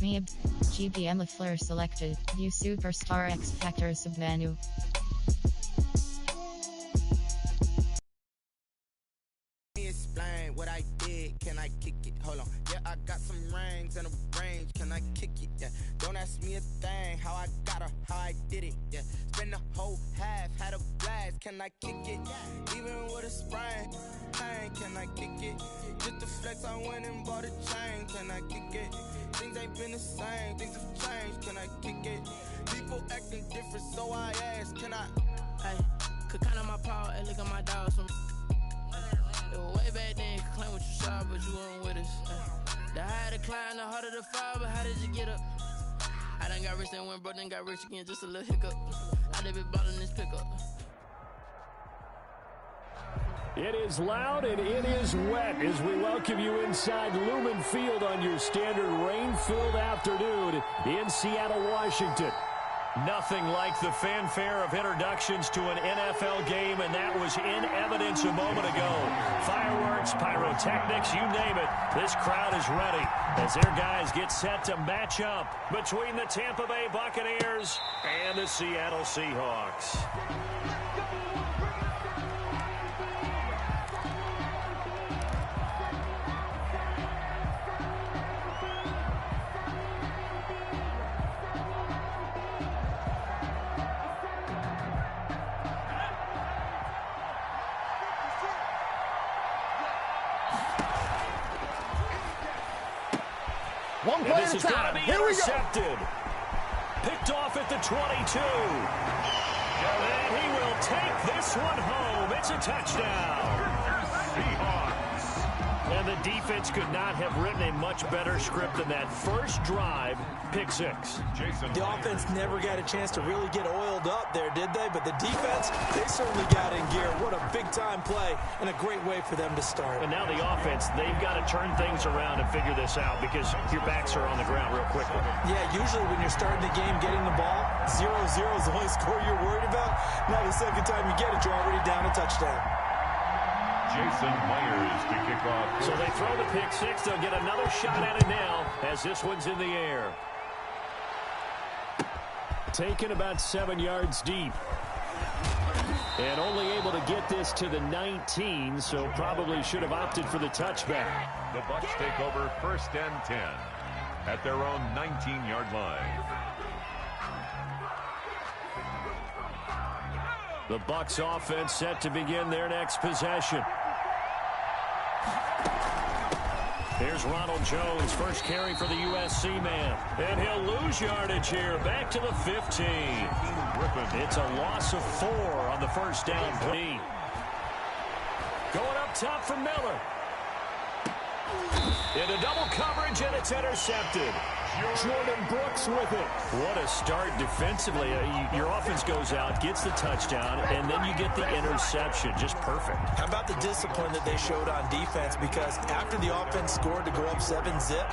Meeb. GBM Fleur selected. View Superstar X Factor submenu. Explain what I did, can I kick it? Hold on, yeah, I got some rings and a range, can I kick it? Yeah, don't ask me a thing, how I got her, how I did it. Yeah, spend the whole half, had a blast, can I kick it? Even with a sprain, pain, can I kick it? Just to flex, I went and bought a chain, can I kick it? Things ain't been the same, things have changed, can I kick it? People acting different, so I ask, can I? Hey, could count on my power, and look at my dogs from. It was way back then, you could claim what you saw, but you weren't with us. The higher the climb, the harder the fall, but how did you get up? I done got rich, then went broke, then got rich again, just a little hiccup. I done been ballin' this pickup. It is loud and it is wet as we welcome you inside Lumen Field on your standard rain-filled afternoon in Seattle, Washington. Nothing like the fanfare of introductions to an NFL game, and that was in evidence a moment ago. Fireworks, pyrotechnics, you name it. This crowd is ready as their guys get set to match up between the Tampa Bay Buccaneers and the Seattle Seahawks. One play at a time. Here we go. Picked off at the 22. And he will take this one home. It's a touchdown. Seahawks. And the defense could not have written a much better script than that first drive, pick six. The offense never got a chance to really get oiled up there, did they? But the defense, they certainly got in gear. What a big-time play and a great way for them to start. And now the offense, they've got to turn things around and figure this out because your backs are on the ground real quickly. Yeah, usually when you're starting the game, getting the ball, 0-0 is the only score you're worried about. Now the second time you get it, you're already down a touchdown. Jason Myers to kick off. So they throw the pick six. They'll get another shot at it now as this one's in the air. Taken about 7 yards deep. And only able to get this to the 19, so probably should have opted for the touchback. The Bucs take over 1st and 10 at their own 19-yard line. The Bucs offense set to begin their next possession. Here's Ronald Jones, first carry for the USC man. And he'll lose yardage here, back to the 15. It's a loss of 4 on the first down. Going up top for Miller. Into double coverage, and it's intercepted. Jordan Brooks with it. What a start defensively. Your offense goes out, gets the touchdown, and then you get the interception. Just perfect. How about the discipline that they showed on defense? Because after the offense scored to go up 7-zip,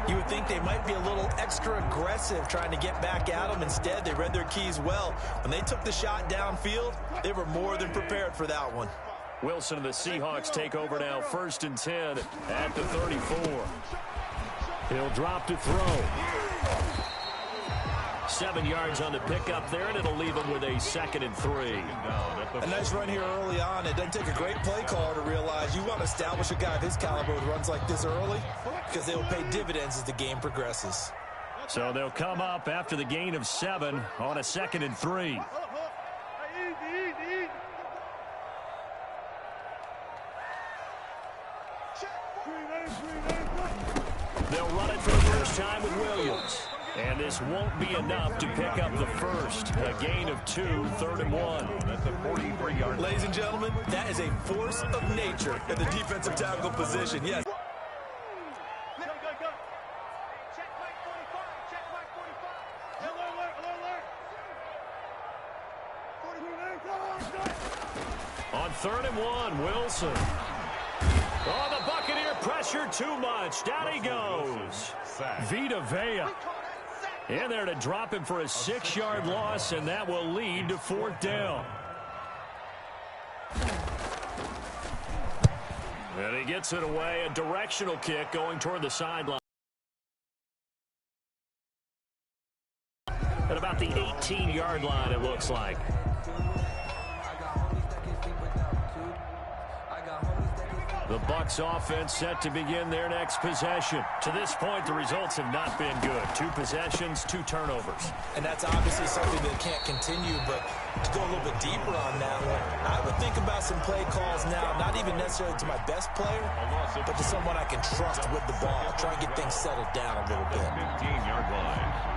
you would think they might be a little extra aggressive trying to get back at them. Instead, they read their keys well. When they took the shot downfield, they were more than prepared for that one. Wilson and the Seahawks take over now, 1st and 10 at the 34. He'll drop to throw. 7 yards on the pickup there, and it'll leave him with a 2nd and 3. A nice run here early on. It doesn't take a great play caller to realize you want to establish a guy of his caliber with runs like this early because they will pay dividends as the game progresses. So they'll come up after the gain of 7 on a 2nd and 3. They'll run it for the first time with Williams. And this won't be enough to pick up the first. A gain of 2, 3rd and 1. That's a 43-yard. Ladies and gentlemen, that is a force of nature at the defensive tackle position. Yes. On 3rd and 1, Wilson. Oh, the Buccaneer pressure too much. Down he goes. Vita Vea in there to drop him for a 6-yard loss, and that will lead to 4th down. And he gets it away. A directional kick going toward the sideline. at about the 18-yard line, it looks like. The Bucs offense set to begin their next possession. To this point, the results have not been good. 2 possessions, 2 turnovers. And that's obviously something that can't continue, but to go a little bit deeper on that one, I would think about some play calls now, not even necessarily to my best player, but to someone I can trust with the ball. Try and get things settled down a little bit. 15-yard line.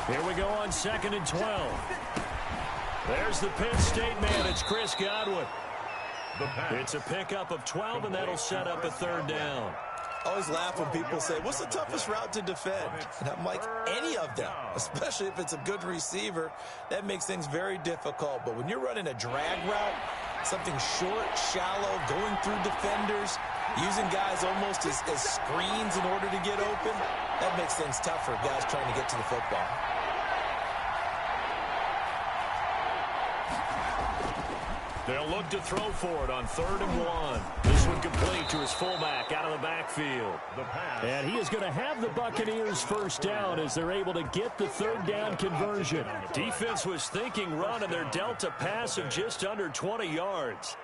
Here we go on 2nd and 12. There's the Penn State man. It's Chris Godwin. It's a pickup of 12, and that'll set up a 3rd down. I always laugh when people say, what's the toughest route to defend? And I'm like, any of them, especially if it's a good receiver. That makes things very difficult. But when you're running a drag route, something short, shallow, going through defenders, using guys almost as screens in order to get open, that makes things tough for guys trying to get to the football. They'll look to throw for it on 3rd and 1. This one complete to his fullback out of the backfield. And he is going to have the Buccaneers 1st down as they're able to get the 3rd down conversion. Defense was thinking run, and they're dealt a pass of just under 20 yards.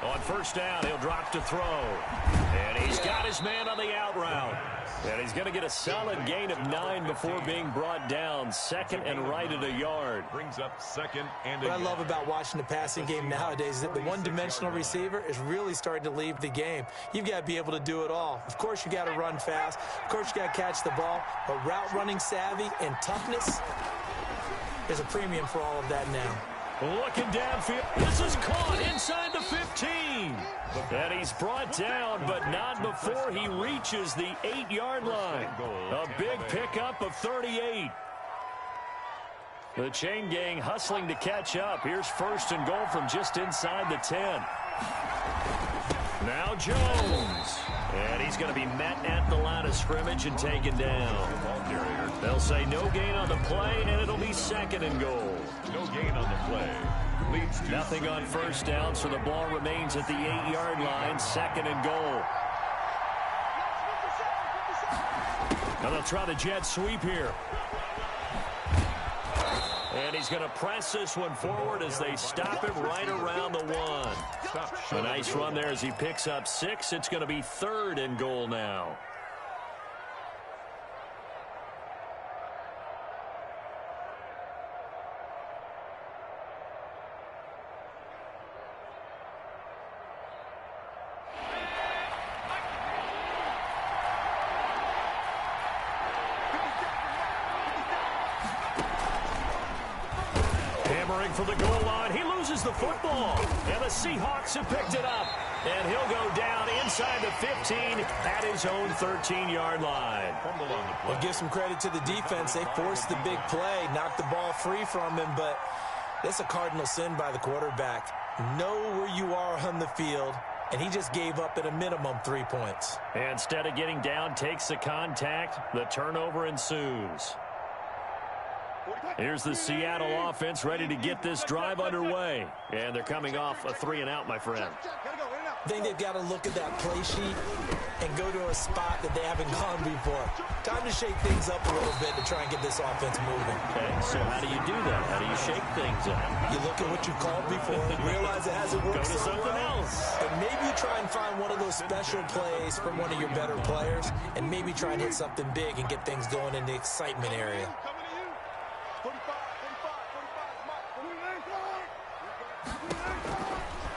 On 1st down, he'll drop to throw. And he's got his man on the out route. And he's going to get a solid gain of 9 before being brought down. 2nd and right at a yard. Brings up 2nd and What I love about watching the passing game nowadays is that the one-dimensional receiver is really starting to leave the game. You've got to be able to do it all. Of course, you got to run fast. Of course, you got to catch the ball. But route running savvy and toughness is a premium for all of that now. Looking downfield. This is caught inside the 15. And he's brought down, but not before he reaches the 8-yard line. A big pickup of 38. The chain gang hustling to catch up. Here's 1st and goal from just inside the 10. Now Jones. And he's going to be met at the line of scrimmage and taken down. They'll say no gain on the play, and it'll be 2nd and goal. No gain on the play. Leads to nothing on 1st down, so the ball remains at the 8-yard line. 2nd and goal. Now they'll try the jet sweep here. And he's going to press this one forward as they stop him right around the 1. A nice run there as he picks up 6. It's going to be 3rd and goal now. For the goal line, he loses the football, and the Seahawks have picked it up, and he'll go down inside the 15 at his own 13-yard line. Well, give some credit to the defense. They forced the big play, knocked the ball free from him, but that's a cardinal sin by the quarterback. Know where you are on the field, and he just gave up at a minimum 3 points. Instead of getting down, takes the contact. The turnover ensues. Here's the Seattle offense ready to get this drive underway. And they're coming off a 3-and-out, my friend. I think they've got to look at that play sheet and go to a spot that they haven't gone before. Time to shake things up a little bit to try and get this offense moving. Okay, so how do you do that? How do you shake things up? You look at what you've called before and realize it hasn't worked so something well. else. And maybe you try and find one of those special plays from one of your better players and maybe try and hit something big and get things going in the excitement area.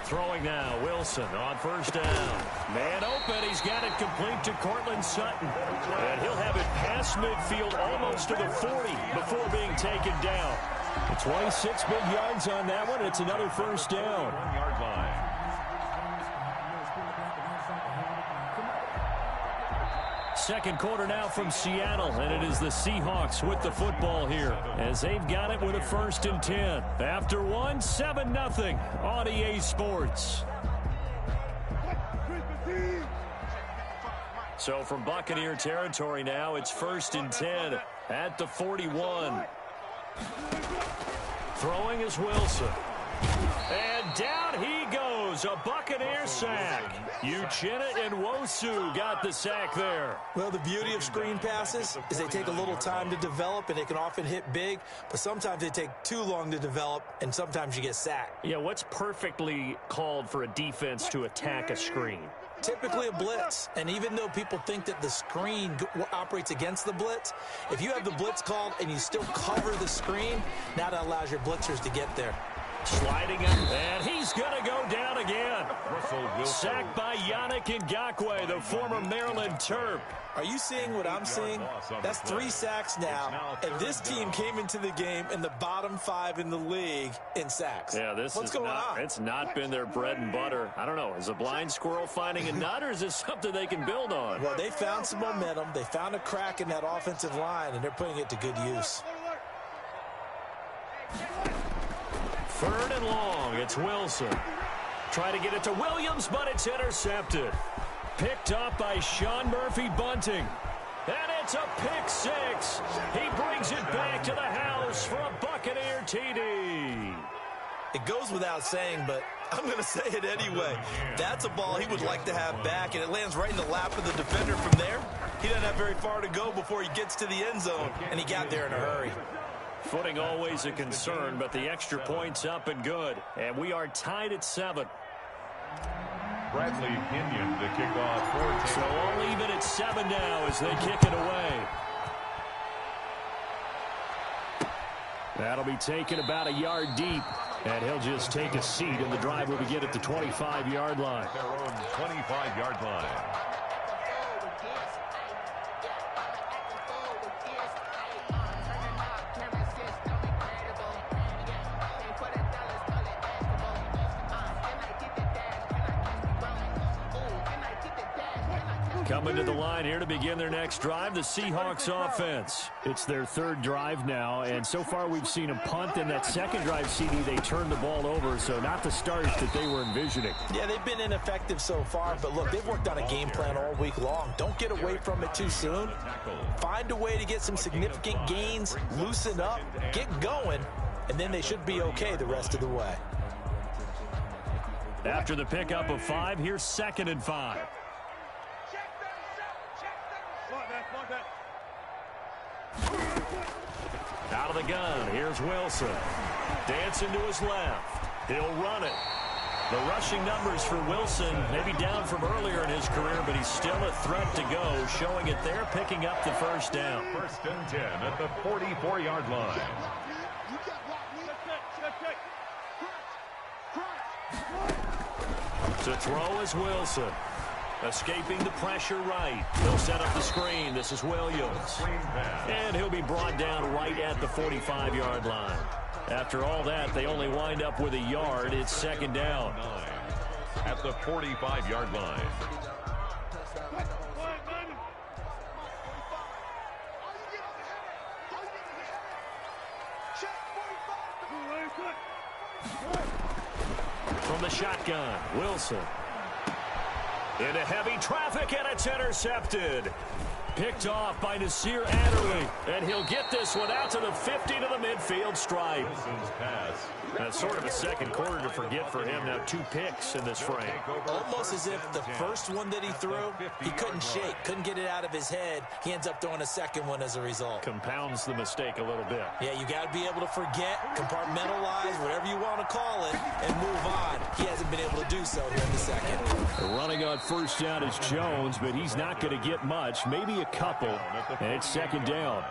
Throwing now, Wilson on 1st down. Man open, he's got it complete to Cortland Sutton. And he'll have it past midfield almost to the 40 before being taken down. 26 big yards on that one. It's another 1st down. 1-yard line. Second quarter now from Seattle, and it is the Seahawks with the football here as they've got it with a 1st and 10. After 7-0 on EA Sports. So from Buccaneer territory now, it's 1st and 10 at the 41. Throwing is Wilson. And down he goes, a Buccaneer sack. Uchenna and Wosu got the sack there. Well, the beauty of screen passes is they take a little time to develop, and they can often hit big, but sometimes they take too long to develop, and sometimes you get sacked. Yeah, what's perfectly called for a defense to attack a screen? Typically a blitz, and even though people think that the screen operates against the blitz, if you have the blitz called and you still cover the screen, now that allows your blitzers to get there. Sliding him, and he's going to go down again. Sacked by Yannick Ngakoue, the former Maryland Terp. Are you seeing what I'm seeing? That's 3 sacks now, and this team came into the game in the bottom 5 in the league in sacks. Yeah, what's going on? It's not been their bread and butter. I don't know. Is a blind squirrel finding a nut, or is this something they can build on? Well, they found some momentum. They found a crack in that offensive line, and they're putting it to good use. 3rd and long. It's Wilson. Try to get it to Williams, but it's intercepted. Picked up by Sean Murphy-Bunting. And it's a pick 6. He brings it back to the house for a Buccaneer TD. It goes without saying, but I'm going to say it anyway. That's a ball he would like to have back, and it lands right in the lap of the defender from there. He doesn't have very far to go before he gets to the end zone, and he got there in a hurry. Footing always a concern, but the extra point's up and good. And we are tied at 7. Bradley Pinion to kick off. So all even at 7 now as they kick it away. That'll be taken about a yard deep. And he'll just take a seat, and the drive will begin at the 25-yard line. Their own 25-yard line. Coming to the line here to begin their next drive, the Seahawks offense. It's their 3rd drive now, and so far we've seen a punt. In that second drive, CD, they turned the ball over, so not the start that they were envisioning. Yeah, they've been ineffective so far, but look, they've worked on a game plan all week long. Don't get away from it too soon. Find a way to get some significant gains, loosen up, get going, and then they should be okay the rest of the way. After the pickup of 5, here's 2nd and 5. Out of the gun, here's Wilson. Dancing to his left. He'll run it. The rushing numbers for Wilson maybe down from earlier in his career, but he's still a threat to go, showing it there, picking up the 1st down. 1st and 10 at the 44-yard line. To throw is Wilson. Escaping the pressure right. He'll set up the screen. This is Williams. And he'll be brought down right at the 45-yard line. After all that, they only wind up with a yard. It's 2nd down. At the 45-yard line. From the shotgun, Wilson. Into heavy traffic, and it's intercepted. Picked off by Nasir Adderley. And he'll get this one out to the 50 to the midfield stripe. That's sort of a second quarter to forget for him. Now 2 picks in this frame. Almost as if the first one that he threw, he couldn't shake, couldn't get it out of his head. He ends up throwing a second one as a result. Compounds the mistake a little bit. Yeah, you got to be able to forget, compartmentalize, whatever you want to call it, and move on. He hasn't been able to do so here in the second. Running on 1st down is Jones, but he's not going to get much, maybe a couple, and it's 2nd down.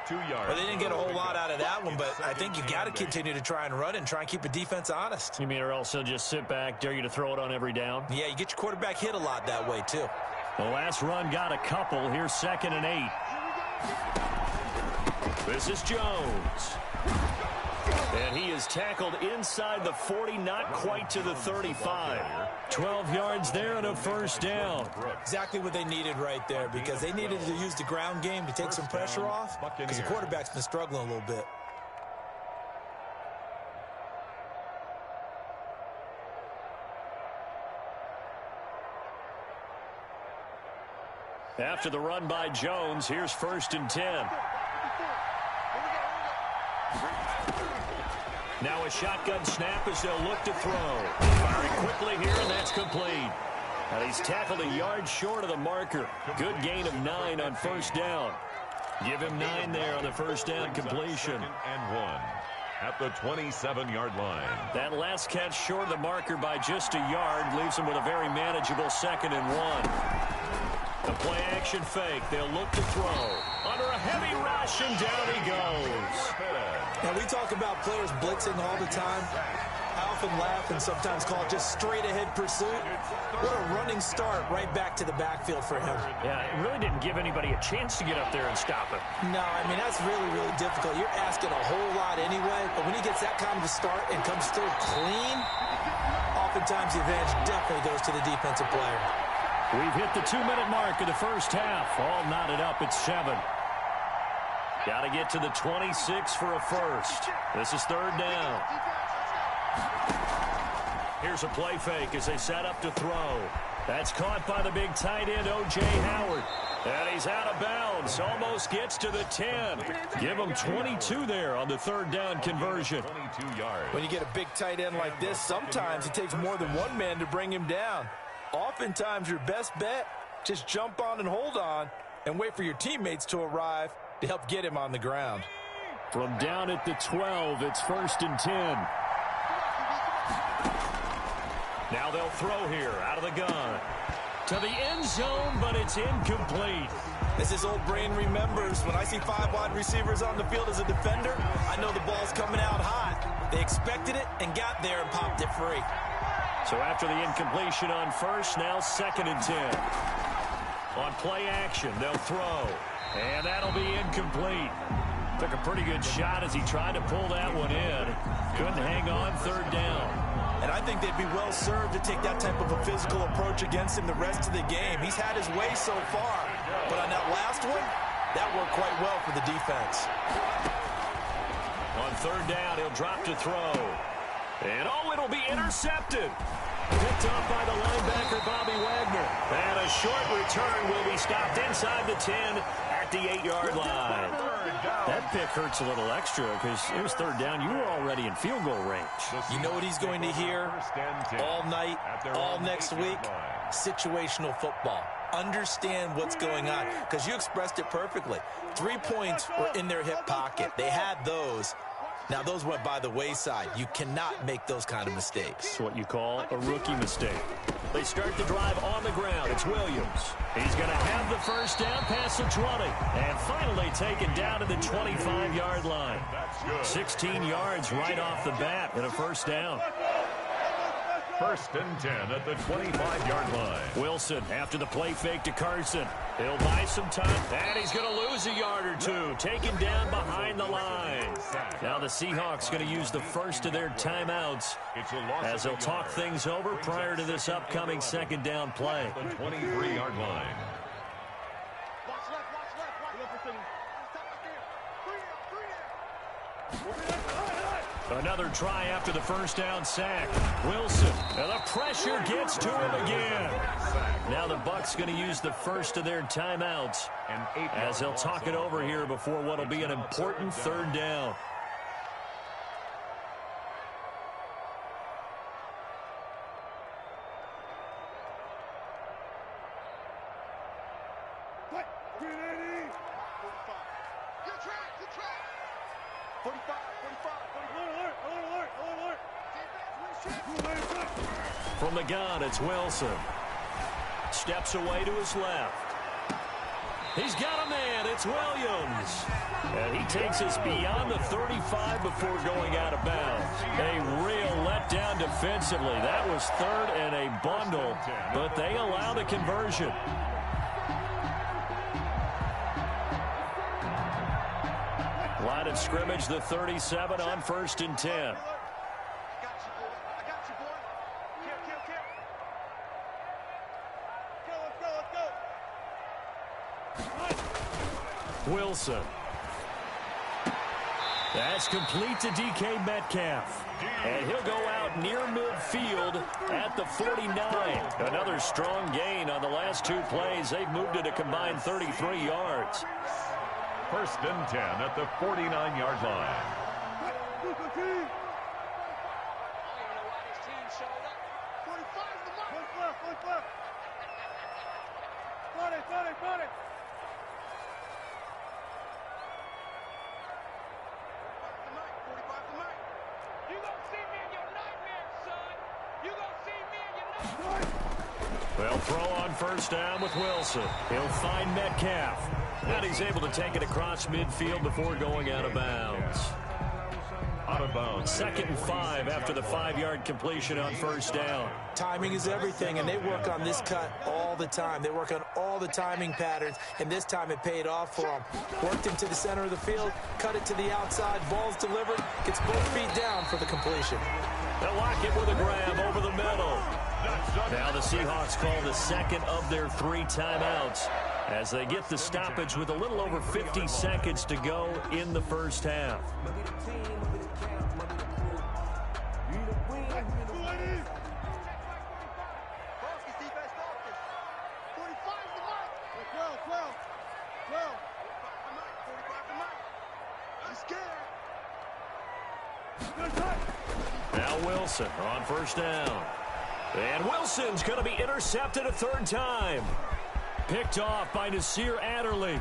2 yards. Well, they didn't get a whole lot out of that one, but I think you got to continue to try and run and try and keep the defense honest. You mean or else he'll just sit back, dare you to throw it on every down? Yeah, you get your quarterback hit a lot that way, too. The last run got a couple. Here's 2nd and 8. This is Jones. And he is tackled inside the 40, not quite to the 35. 12 yards there and a 1st down. Exactly what they needed right there, because they needed to use the ground game to take some pressure off, because the quarterback's been struggling a little bit. After the run by Jones, here's 1st and 10. Now a shotgun snap as they'll look to throw. Firing quickly here, and that's complete. And he's tackled a yard short of the marker. Good gain of 9 on 1st down. Give him 9 there on the 1st down completion. 2nd and 1 at the 27-yard line. That last catch short of the marker by just a yard leaves him with a very manageable 2nd and 1. The play action fake. They'll look to throw. Under a heavy rush, and down he goes. Now, we talk about players blitzing all the time. I often laugh and sometimes call it just straight-ahead pursuit. What a running start right back to the backfield for him. Yeah, it really didn't give anybody a chance to get up there and stop him. No, I mean, that's really, really difficult. You're asking a whole lot anyway, but when he gets that kind of a start and comes through clean, oftentimes the advantage definitely goes to the defensive player. We've hit the 2-minute mark of the first half. All knotted up at 7. Got to get to the 26 for a first. This is 3rd down. Here's a play fake as they set up to throw. That's caught by the big tight end, O.J. Howard. And he's out of bounds. Almost gets to the 10. Give him 22 there on the 3rd down conversion. 22 yards. When you get a big tight end like this, sometimes it takes more than one man to bring him down. Oftentimes, your best bet, just jump on and hold on and wait for your teammates to arrive to help get him on the ground. From down at the 12, it's 1st and 10. Now they'll throw here out of the gun. To the end zone, but it's incomplete. As his old brain remembers, when I see 5 wide receivers on the field as a defender, I know the ball's coming out hot. They expected it and got there and popped it free. So after the incompletion on 1st, now 2nd and 10. On play action, they'll throw. And that'll be incomplete. Took a pretty good shot as he tried to pull that one in. Couldn't hang on 3rd down. And I think they'd be well served to take that type of a physical approach against him the rest of the game. He's had his way so far. But on that last one, that worked quite well for the defense. On 3rd down, he'll drop to throw. And it'll be intercepted. Picked up by the linebacker, Bobby Wagner. And a short return will be stopped inside the 10 at the 8-yard line. That pick hurts a little extra because it was 3rd down. You were already in field goal range. You know what he's going to hear all night, all next week? Situational football. Understand what's going on because you expressed it perfectly. 3 points were in their hip pocket. They had those. Now, those went by the wayside. You cannot make those kind of mistakes. It's what you call a rookie mistake. They start the drive on the ground. It's Williams. He's going to have the 1st down past the 20. And finally taken down to the 25-yard line. 16 yards right off the bat and a 1st down. 1st and 10 at the 25-yard line. Wilson after the play fake to Carson. He'll buy some time, and he's going to lose a yard or two. Taken down behind the line. Now the Seahawks going to use the first of their timeouts as they'll talk things over prior to this upcoming 2nd down play. The 23-yard line. Another try after the 1st down sack. Wilson, and the pressure gets to him again. Now the Bucs going to use the first of their timeouts as they'll talk it over here before what will be an important 3rd down. From the gun, it's Wilson. Steps away to his left. He's got a man. It's Williams. And he takes us beyond the 35 before going out of bounds. A real letdown defensively. That was 3rd and a bundle, but they allow the conversion. Line of scrimmage, the 37 on 1st and 10. Wilson. That's complete to DK Metcalf. And he'll go out near midfield at the 49. Another strong gain on the last two plays. They've moved it a combined 33 yards. 1st and 10 at the 49-yard line. They'll throw on 1st down with Wilson. He'll find Metcalf. And he's able to take it across midfield before going out of bounds. Out of bounds. 2nd and 5 after the 5-yard completion on 1st down. Timing is everything, and they work on this cut all the time. They work on all the timing patterns, and this time it paid off for them. Worked him to the center of the field, cut it to the outside, ball's delivered, gets both feet down for the completion. They'll lock it with a grab over the middle. Now the Seahawks call the second of their 3 timeouts as they get the stoppage with a little over 50 seconds to go in the 1st half. Now Wilson on 1st down. And Wilson's going to be intercepted a 3rd time. Picked off by Nasir Adderley.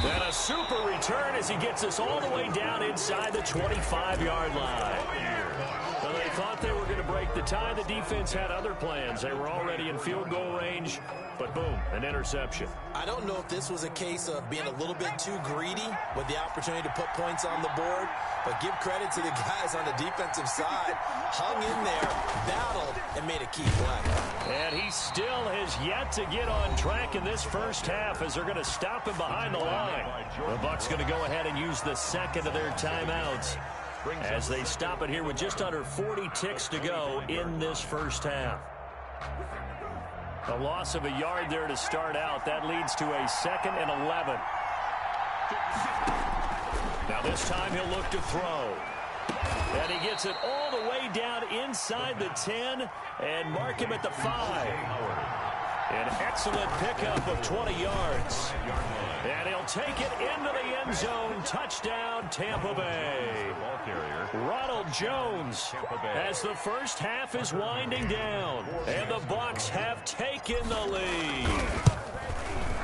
And a super return as he gets us all the way down inside the 25-yard line. So they thought they were going to break the tie. The defense had other plans. They were already in field goal range, but boom, an interception. I don't know if this was a case of being a little bit too greedy with the opportunity to put points on the board, but give credit to the guys on the defensive side. Hung in there, battled, and made a key play. And he still has yet to get on track in this 1st half as they're going to stop him behind the line. The Bucs going to go ahead and use the 2nd of their timeouts as they stop it here with just under 40 ticks to go in this 1st half. A loss of a yard there to start out. That leads to a 2nd and 11. Now this time he'll look to throw. And he gets it all the way down inside the 10 and mark him at the 5. An excellent pickup of 20 yards. And he'll take it into the end zone. Touchdown, Tampa Bay. Ronald Jones as the 1st half is winding down. And the Bucs have taken the lead.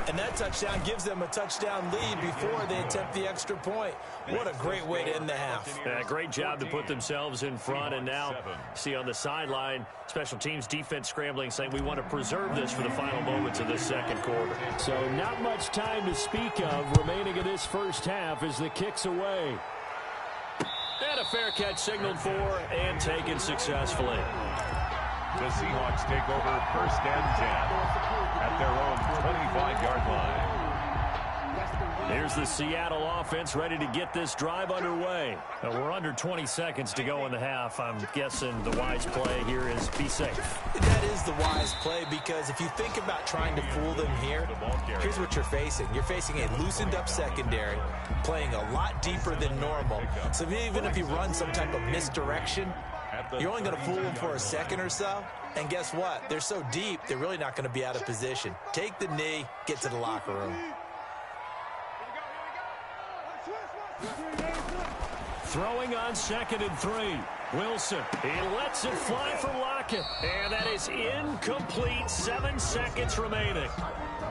And that touchdown gives them a touchdown lead before they attempt the extra point. What a great way to end the half. Great job to put themselves in front. And now, see on the sideline, special teams defense scrambling, saying we want to preserve this for the final moments of the 2nd quarter. So not much time to speak of remaining in this 1st half as the kick's away. And a fair catch signaled for and taken successfully. The Seahawks take over 1st and 10 at their own 25-yard line. Here's the Seattle offense ready to get this drive underway. We're under 20 seconds to go in the half. I'm guessing the wise play here is be safe. That is the wise play, because if you think about trying to fool them here, here's what you're facing. You're facing a loosened up secondary, playing a lot deeper than normal. So even if you run some type of misdirection, you're only going to fool them for a second or so. And guess what? They're so deep, they're really not going to be out of position. Take the knee, get to the locker room. Throwing on 2nd and 3. Wilson, he lets it fly for Lockett. And that is incomplete. 7 seconds remaining.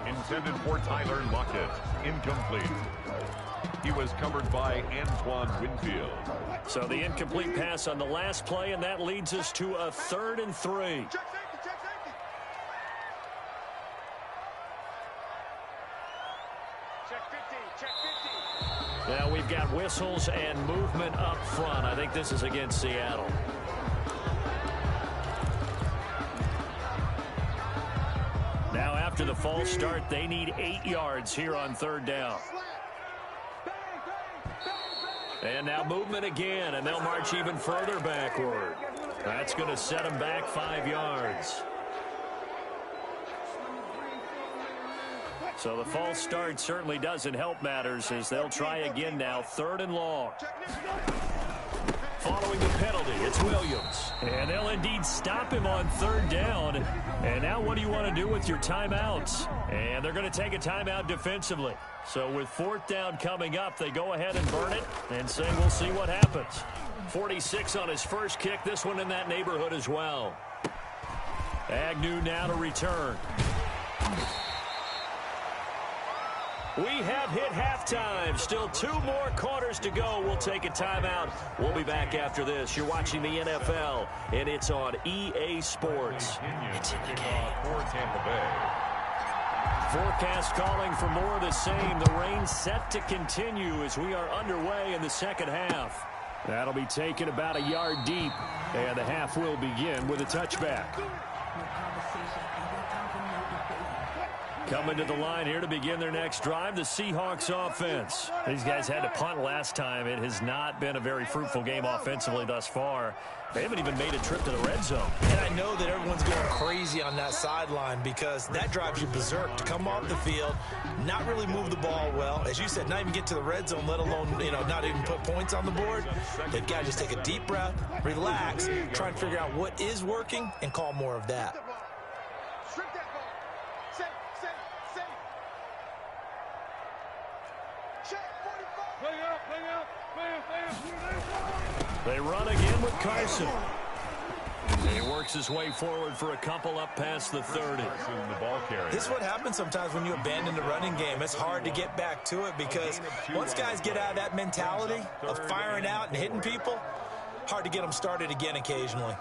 Intended for Tyler Lockett. Incomplete. He was covered by Antoine Winfield. So the incomplete pass on the last play, and that leads us to a 3rd and 3. Now we've got whistles and movement up front. I think this is against Seattle. Now after the false start, they need 8 yards here on 3rd down. And now movement again, and they'll march even further backward. That's going to set them back 5 yards. So the false start certainly doesn't help matters as they'll try again now, 3rd and long. Following the penalty, it's Williams. And they'll indeed stop him on 3rd down. And now what do you want to do with your timeouts? And they're going to take a timeout defensively. So with 4th down coming up, they go ahead and burn it and say we'll see what happens. 46 on his first kick, this one in that neighborhood as well. Agnew now to return. We have hit halftime. Still 2 more quarters to go. We'll take a timeout. We'll be back after this. You're watching the NFL, and it's on EA Sports. It's in the game. For Tampa Bay. Forecast calling for more of the same. The rain set to continue as we are underway in the second half. That'll be taken about a yard deep, and the half will begin with a touchback. Coming to the line here to begin their next drive, the Seahawks offense. These guys had to punt last time. It has not been a very fruitful game offensively thus far. They haven't even made a trip to the red zone. And I know that everyone's going crazy on that sideline because that drives you berserk to come off the field, not really move the ball well. As you said, not even get to the red zone, let alone, not even put points on the board. They've got to just take a deep breath, relax, try and figure out what is working, and call more of that. They run again with Carson. He works his way forward for a couple up past the 30. This is what happens sometimes when you abandon the running game. It's hard to get back to it because once guys get out of that mentality of firing out and hitting people, hard to get them started again occasionally.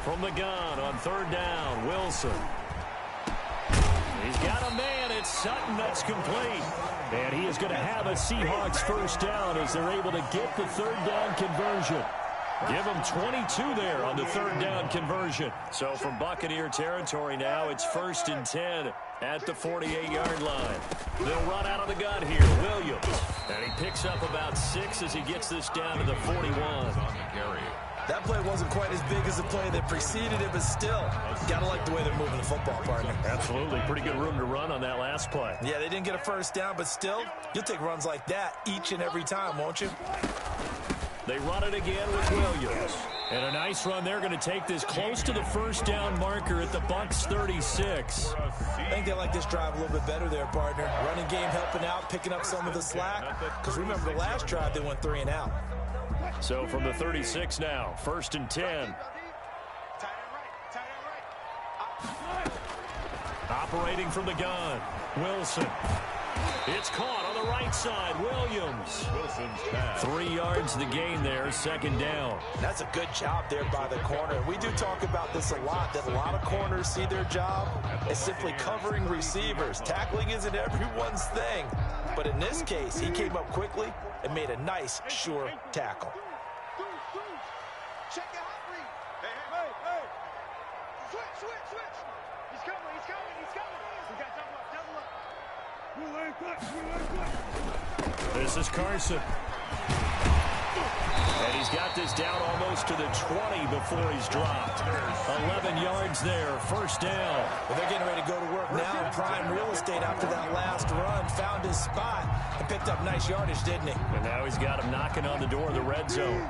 From the gun on 3rd down, Wilson. He's got a man. It's Sutton that's complete. And he is going to have a Seahawks first down as they're able to get the 3rd down conversion. Give them 22 there on the 3rd down conversion. So from Buccaneer territory now, it's 1st and 10 at the 48-yard line. They'll run out of the gun here. Williams. And he picks up about 6 as he gets this down to the 41. That play wasn't quite as big as the play that preceded it, but still, got to like the way they're moving the football, partner. Absolutely. Pretty good room to run on that last play. Yeah, they didn't get a first down, but still, you'll take runs like that each and every time, won't you? They run it again with Williams. And a nice run. They're going to take this close to the first down marker at the Bucs 36. I think they like this drive a little bit better there, partner. Running game helping out, picking up some of the slack. Because remember, the last drive, they went 3 and out. So from the 36 now, 1st and 10. Operating from the gun, Wilson. It's caught on the right side, Williams. 3 yards the gain there, 2nd down. That's a good job there by the corner. We do talk about this a lot, that a lot of corners see their job as simply covering receivers. Tackling isn't everyone's thing. But in this case, he came up quickly and made a nice, sure tackle. Check it out, Reed. Hey. Switch. He's coming. We got double up. This is Carson. And he's got this down almost to the 20 before he's dropped. 11 yards there, 1st down. Well, they're getting ready to go to work now in prime real estate after that last run. Found his spot and picked up nice yardage, didn't he? And now he's got him knocking on the door of the red zone.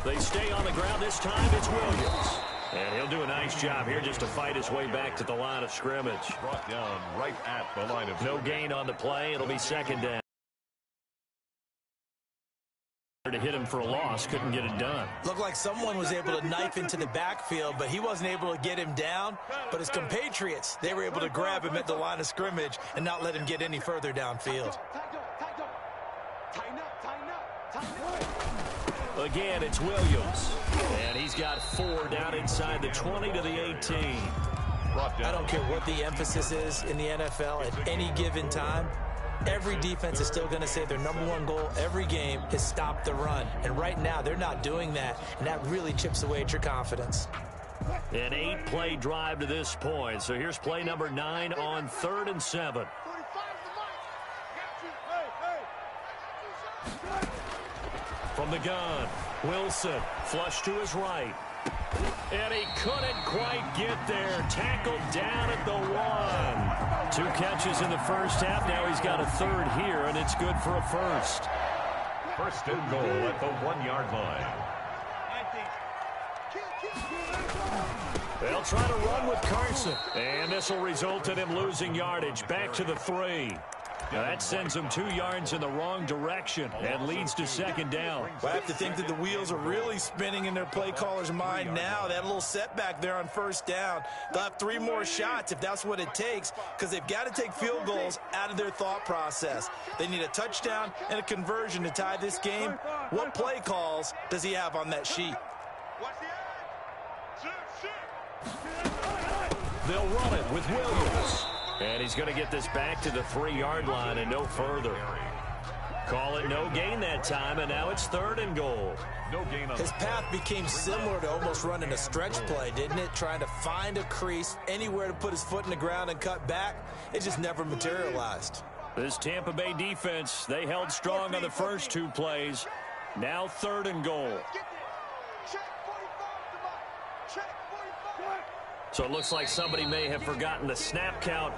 They stay on the ground. This time it's Williams. And he'll do a nice job here just to fight his way back to the line of scrimmage. Brought down right at the line of no gain on the play. It'll be 2nd down. To hit him for a loss, couldn't get it done. Looked like someone was able to knife into the backfield, but he wasn't able to get him down. But his compatriots, they were able to grab him at the line of scrimmage and not let him get any further downfield. Again, it's Williams. And he's got 4 down inside the 20 to the 18. brought down. I don't care what the emphasis is in the NFL at any given time. Every defense is still going to say their number one goal every game is stop the run. And right now, they're not doing that, and that really chips away at your confidence. An 8-play drive to this point. So here's play number 9 on 3rd and 7. From the gun, Wilson, flush to his right. And he couldn't quite get there. Tackled down at the 1. 2 catches in the first half. Now he's got a 3rd here, and it's good for a first. First and goal at the 1-yard line. They'll try to run with Carson. And this will result in him losing yardage. Back to the 3. Now that sends him 2 yards in the wrong direction and leads to 2nd down. Well, I have to think that the wheels are really spinning in their play caller's mind now. That little setback there on 1st down. They'll have 3 more shots if that's what it takes, because they've got to take field goals out of their thought process. They need a touchdown and a conversion to tie this game. What play calls does he have on that sheet? They'll run it with Williams. And he's going to get this back to the 3-yard line and no further. Call it no gain that time, and now it's 3rd and goal. No gain on his path became similar to almost running a stretch play, didn't it? Trying to find a crease, anywhere to put his foot in the ground and cut back. It just never materialized. This Tampa Bay defense, they held strong on the first 2 plays. Now 3rd and goal. So it looks like somebody may have forgotten the snap count,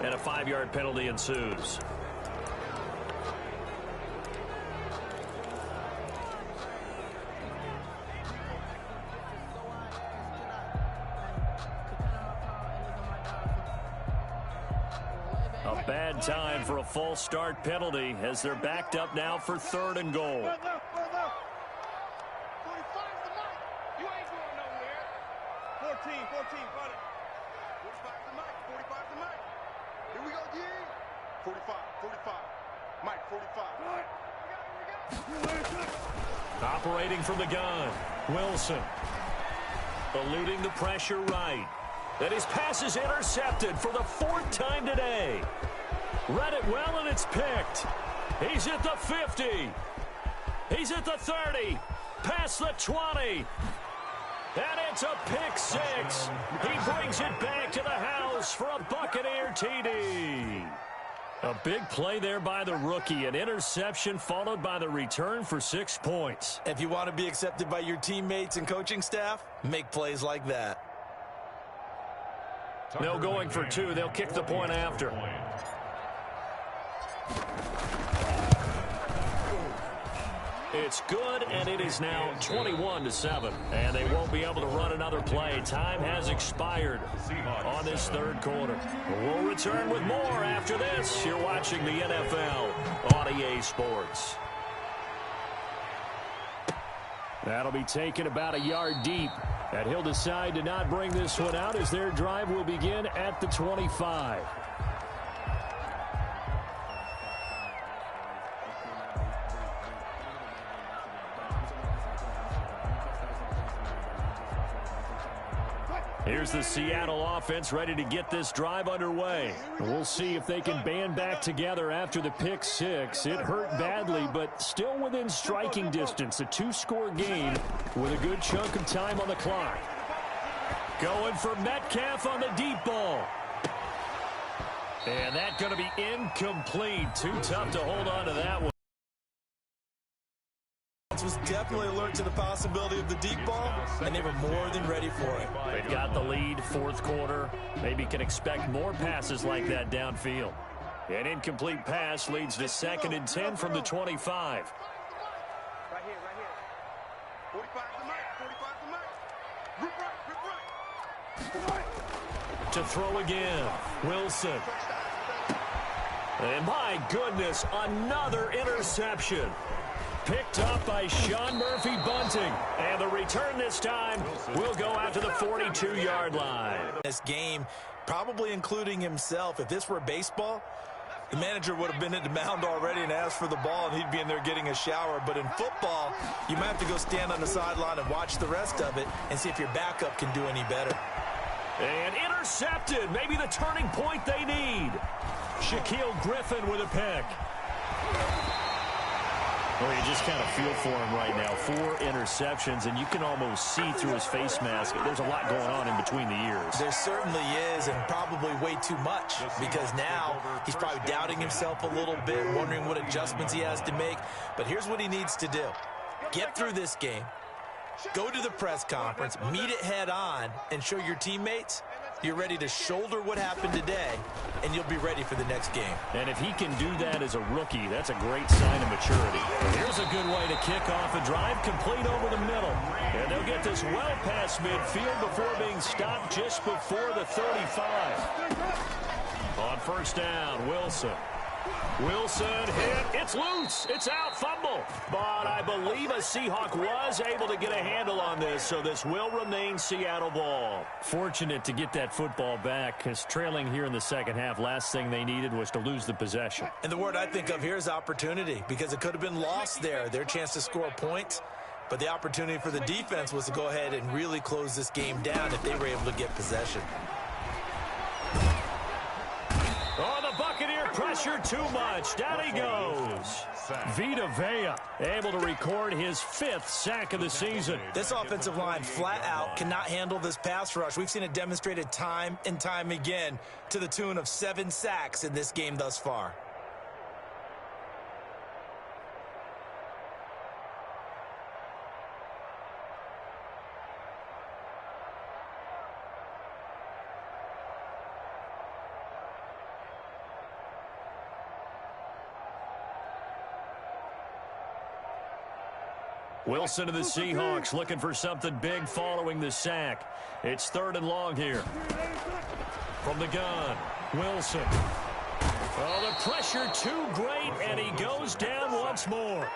and a 5-yard penalty ensues. A bad time for a false start penalty as they're backed up now for 3rd and goal. 14, got it. 45 to Mike, 45 to Mike. Here we go, D. 45, 45. Mike, 45. Operating from the gun, Wilson. Eluding the pressure right. And his pass is intercepted for the 4th time today. Read it well, and it's picked. He's at the 50. He's at the 30. Past the 20. And it's a pick 6. He brings it back to the house for a Buccaneer TD. A big play there by the rookie. An interception followed by the return for 6 points. If you want to be accepted by your teammates and coaching staff, make plays like that. No going for 2. They'll kick the point after. It's good, and it is now 21-7. And they won't be able to run another play. Time has expired on this 3rd quarter. We'll return with more after this. You're watching the NFL on EA Sports. That'll be taken about a yard deep. And he'll decide to not bring this one out as their drive will begin at the 25. Here's the Seattle offense ready to get this drive underway. We'll see if they can band back together after the pick 6. It hurt badly, but still within striking distance. A 2-score game with a good chunk of time on the clock. Going for Metcalf on the deep ball. And that's going to be incomplete. Too tough to hold on to that one. Was definitely alert to the possibility of the deep ball, and they were more than ready for it. They've got the lead, 4th quarter. Maybe can expect more passes like that downfield. An incomplete pass leads to 2nd and 10 from the 25. Right here, right here. 45 to Mike, 45 to Mike. Rip right. To throw again, Wilson. And my goodness, another interception. Picked up by Sean Murphy Bunting. And the return this time will go out to the 42-yard line. This game, probably including himself, if this were baseball, the manager would have been at the mound already and asked for the ball, and he'd be in there getting a shower. But in football, you might have to go stand on the sideline and watch the rest of it and see if your backup can do any better. And intercepted. Maybe the turning point they need. Shaquille Griffin with a pick. Well, you just kind of feel for him right now. 4 interceptions, and you can almost see through his face mask. There's a lot going on in between the ears. There certainly is, and probably way too much, because now he's probably doubting himself a little bit, wondering what adjustments he has to make. But here's what he needs to do. Get through this game, go to the press conference, meet it head on, and show your teammates you're ready to shoulder what happened today, and you'll be ready for the next game. And if he can do that as a rookie, that's a great sign of maturity. Here's a good way to kick off a drive, complete over the middle. And they'll get this well past midfield before being stopped just before the 35. On first down, Wilson. Wilson hit. It's loose. It's out. Fumble. But I believe a Seahawk was able to get a handle on this, so this will remain Seattle ball. Fortunate to get that football back, because trailing here in the second half, last thing they needed was to lose the possession. And the word I think of here is opportunity, because it could have been lost there. Their chance to score points. But the opportunity for the defense was to go ahead and really close this game down if they were able to get possession. Oh, the Buccaneer pressure too much. Down he goes. Vita Vea able to record his 5th sack of the season. This offensive line flat out cannot handle this pass rush. We've seen it demonstrated time and time again to the tune of 7 sacks in this game thus far. Wilson to the Seahawks looking for something big following the sack. It's 3rd and long here. From the gun, Wilson. Oh, the pressure too great, and he goes down once more.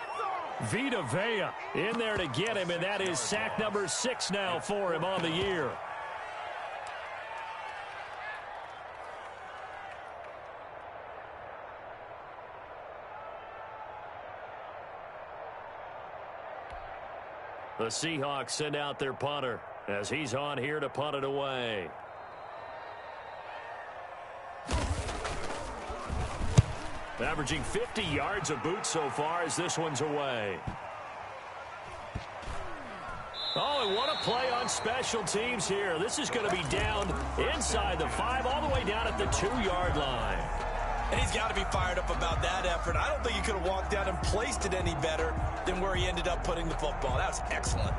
Vita Vea in there to get him, and that is sack number 6 now for him on the year. The Seahawks send out their punter as he's on here to punt it away. Averaging 50 yards a boot so far as this one's away. Oh, and what a play on special teams here. This is going to be down inside the 5, all the way down at the 2-yard line. And he's got to be fired up about that effort. I don't think he could have walked out and placed it any better than where he ended up putting the football. That was excellent.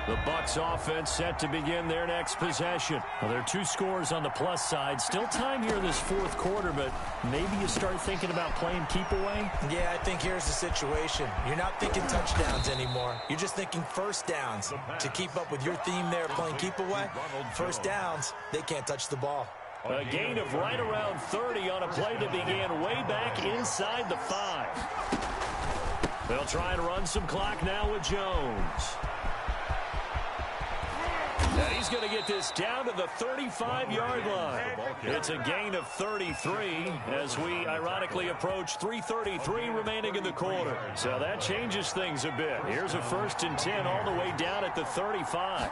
The Bucs offense set to begin their next possession. Well, there are 2 scores on the plus side. Still time here in this 4th quarter, but maybe you start thinking about playing keep away? Yeah, I think here's the situation. You're not thinking touchdowns anymore. You're just thinking first downs. To keep up with your theme there, playing keep away, first downs, they can't touch the ball. A gain of right around 30 on a play that began way back inside the 5. They'll try and run some clock now with Jones. And he's going to get this down to the 35-yard line. It's a gain of 33 as we ironically approach 3:33 remaining in the quarter. So that changes things a bit. Here's a 1st and 10 all the way down at the 35.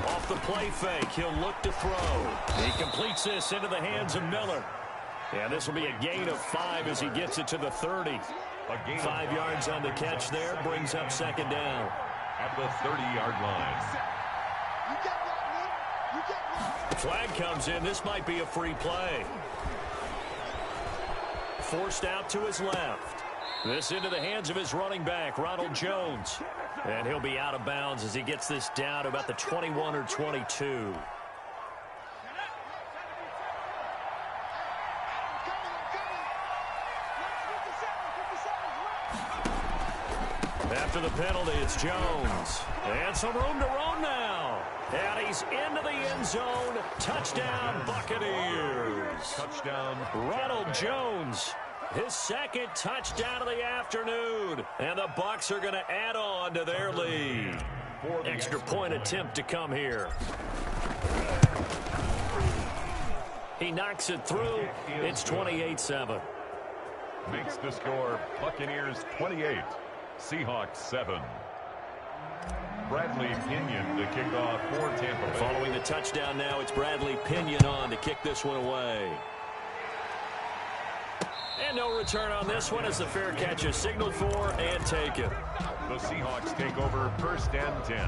Off the play fake, he'll look to throw. He completes this into the hands of Miller. And this will be a gain of 5 as he gets it to the 30. 5 yards on the catch there, brings up 2nd down. At the 30-yard line. Flag comes in. This might be a free play. Forced out to his left. This into the hands of his running back, Ronald Jones. And he'll be out of bounds as he gets this down to about the 21 or 22. After the penalty, it's Jones. And some room to run now. And he's into the end zone. Touchdown, Buccaneers. Touchdown. Ronald Jones, his 2nd touchdown of the afternoon. And the Bucs are going to add on to their lead. Extra point attempt to come here. He knocks it through. It's 28-7. makes the score Buccaneers 28, Seahawks 7. Bradley Pinion to kick off for Tampa Bay. Following the touchdown now, it's Bradley Pinion on to kick this one away. And no return on this one as the fair catch is signaled for and taken. The Seahawks take over 1st and 10.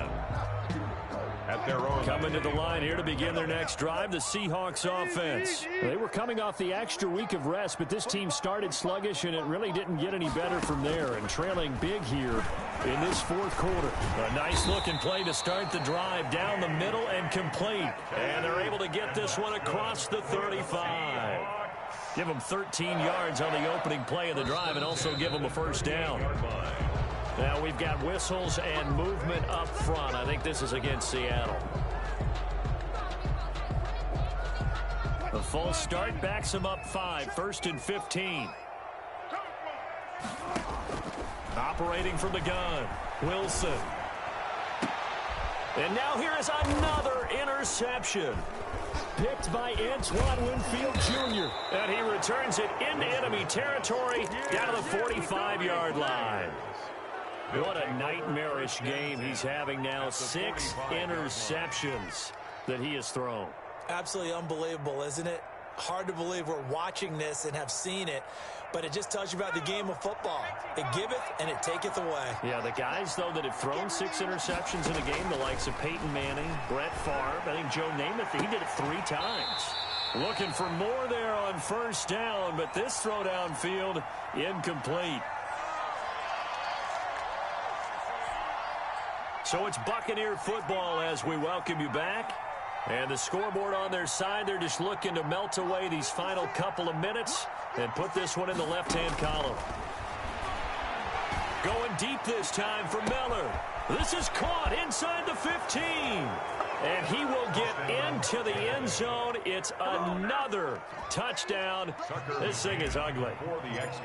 At their own. Coming to the line here to begin their next drive, the Seahawks offense. They were coming off the extra week of rest, but this team started sluggish, and it really didn't get any better from there, and trailing big here in this fourth quarter. A nice-looking play to start the drive down the middle and complete. And they're able to get this one across the 35. Give them 13 yards on the opening play of the drive and also give them a first down. Now we've got whistles and movement up front. I think this is against Seattle. The false start backs them up 5. 1st and 15. Operating from the gun, Wilson. And now here is another interception. Picked by Antoine Winfield Jr. And he returns it into enemy territory down to the 45-yard line. What a nightmarish game he's having now. 6 interceptions that he has thrown. Absolutely unbelievable, isn't it? Hard to believe we're watching this and have seen it, but it just tells you about the game of football. It giveth and it taketh away. Yeah, the guys, though, that have thrown 6 interceptions in a game, the likes of Peyton Manning, Brett Favre, I think Joe Namath, he did it 3 times. Looking for more there on first down, but this throw downfield incomplete. So it's Buccaneer football as we welcome you back. And the scoreboard on their side, they're just looking to melt away these final couple of minutes and put this one in the left-hand column. Going deep this time for Miller. This is caught inside the 15. And he will get into the end zone. It's another touchdown. This thing is ugly.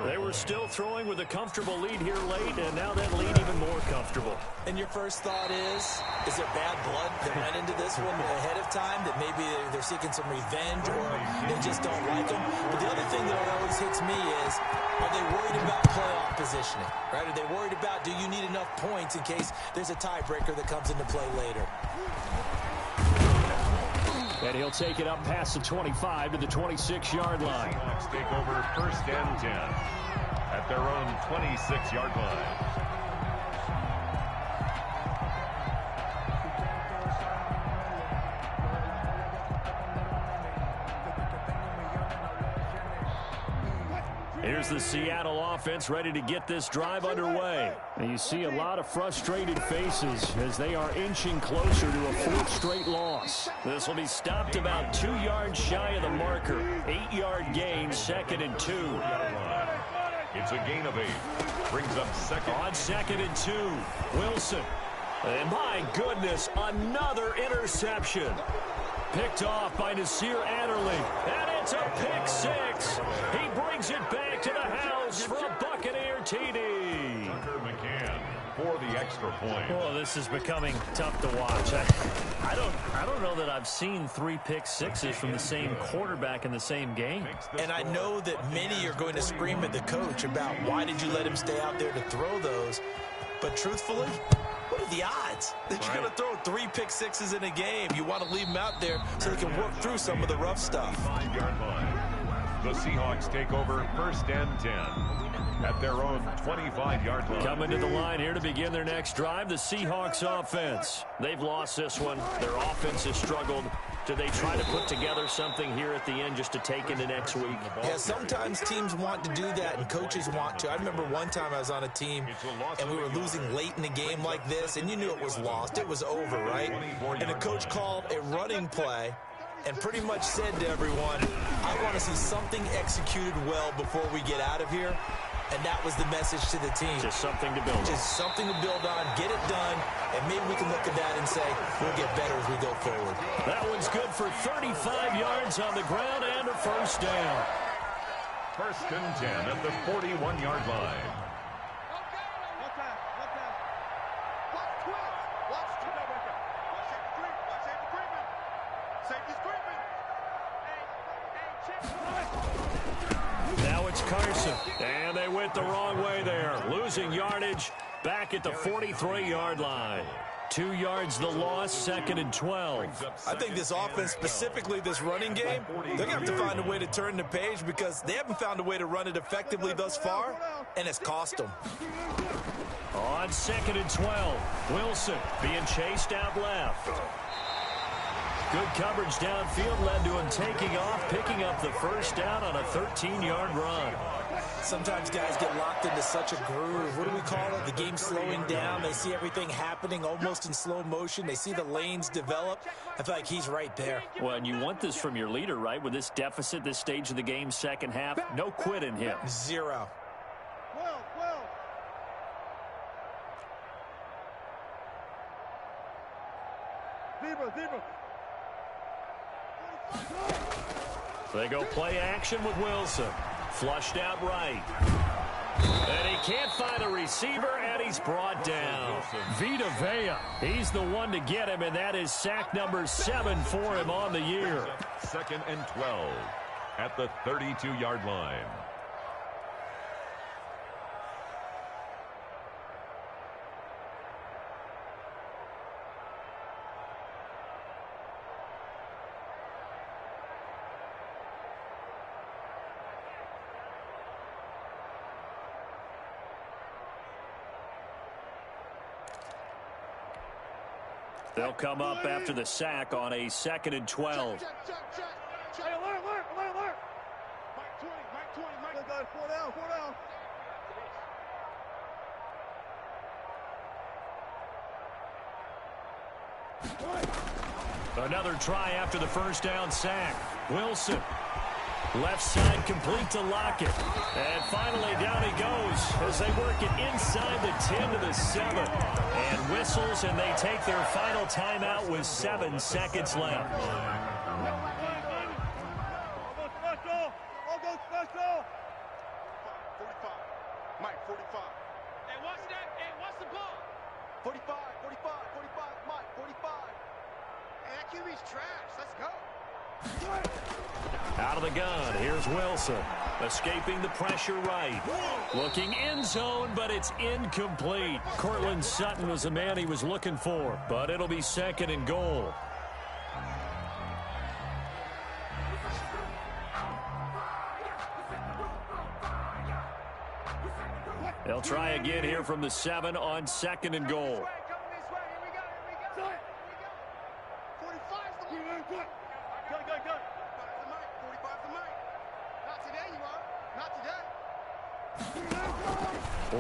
They were still throwing with a comfortable lead here late, and now that lead even more comfortable. And your first thought is there bad blood that went into this one ahead of time, that maybe they're seeking some revenge or they just don't like them? But the other thing that always hits me is, are they worried about playoff positioning? Right? Are they worried about, do you need enough points in case there's a tiebreaker that comes into play later? And he'll take it up past the 25 to the 26-yard line. Seahawks take over 1st and 10 at their own 26-yard line. Here's the Seattle offense ready to get this drive underway. And you see a lot of frustrated faces as they are inching closer to a 4th straight loss. This will be stopped about 2 yards shy of the marker. 8-yard gain, 2nd and 2. It's a gain of 8. Brings up 2nd. On 2nd and 2, Wilson. And my goodness, another interception. Picked off by Nasir Adderley. And it's a pick 6. He brings it back to the house for a Buccaneer TD. Tucker McCann for the extra point. Well, this is becoming tough to watch. I don't know that I've seen 3 pick sixes from the same quarterback in the same game. And I know that many are going to scream at the coach about why did you let him stay out there to throw those. But truthfully, what are the odds that you're going to throw 3 pick sixes in a game? You want to leave them out there so they can work through some of the rough stuff. 5-yard line. The Seahawks take over 1st and 10 at their own 25-yard line. Coming to the line here to begin their next drive, the Seahawks offense. They've lost this one. Their offense has struggled. Do they try to put together something here at the end just to take into next week? Yeah, sometimes teams want to do that and coaches want to. I remember one time I was on a team and we were losing late in a game like this, and you knew it was lost. It was over, right? And the coach called a running play and pretty much said to everyone, I want to see something executed well before we get out of here. And that was the message to the team. Just something to build on. Just something to build on, get it done, and maybe we can look at that and say, we'll get better as we go forward. That one's good for 35 yards on the ground and a first down. 1st and 10 at the 41-yard line. Carson. And they went the wrong way there. Losing yardage back at the 43-yard line. 2 yards the loss, 2nd and 12. I think this offense, specifically this running game, they're going to have to find a way to turn the page because they haven't found a way to run it effectively thus far, and it's cost them. On 2nd and 12, Wilson being chased out left. Good coverage downfield led to him taking off, picking up the first down on a 13-yard run. Sometimes guys get locked into such a groove. What do we call it? The game's slowing down. They see everything happening almost in slow motion. They see the lanes develop. I feel like he's right there. Well, and you want this from your leader, right? With this deficit, this stage of the game, second half, no quit in him. 0. Zebra. They go play action with Wilson. Flushed out right. And he can't find a receiver, and he's brought down. Vita Vea, he's the one to get him, and that is sack number 7 for him on the year. 2nd and 12 at the 32-yard line. They'll come up after the sack on a 2nd and 12. Hey, alert. Mike 20. Mike. 4 down. Another try after the first down sack. Wilson. Left side complete to Lockett. And finally down he goes as they work it inside the 10 to the 7. And whistles, and they take their final timeout with 7 seconds left. All go special. 45. Mike, 45. Hey, watch that. Hey, watch the ball. 45. Mike, 45. Hey, that QB's trash. Let's go. Out of the gun, here's Wilson. Escaping the pressure right. Looking end zone, but it's incomplete. Cortland Sutton was the man he was looking for, but it'll be 2nd and goal. They'll try again here from the 7 on 2nd and goal.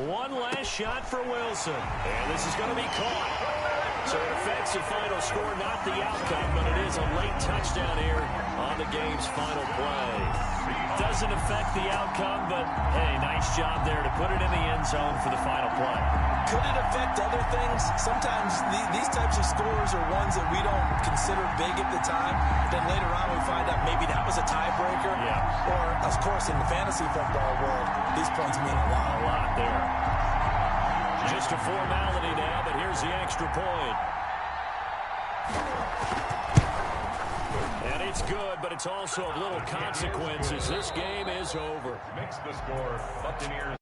One last shot for Wilson. And this is going to be caught. So it affects the final score, not the outcome, but it is a late touchdown here on the game's final play. Doesn't affect the outcome, but hey, nice job there to put it in the end zone for the final play. Could it affect other things? Sometimes these types of scores are ones that we don't consider big at the time. Then later on we find out maybe that was a tiebreaker. Yeah. Or, of course, in the fantasy football world, these points mean a lot. A lot there. Just a formality now, but here's the extra point. And it's good, but it's also of little consequences. This game is over. Makes the score Buccaneers.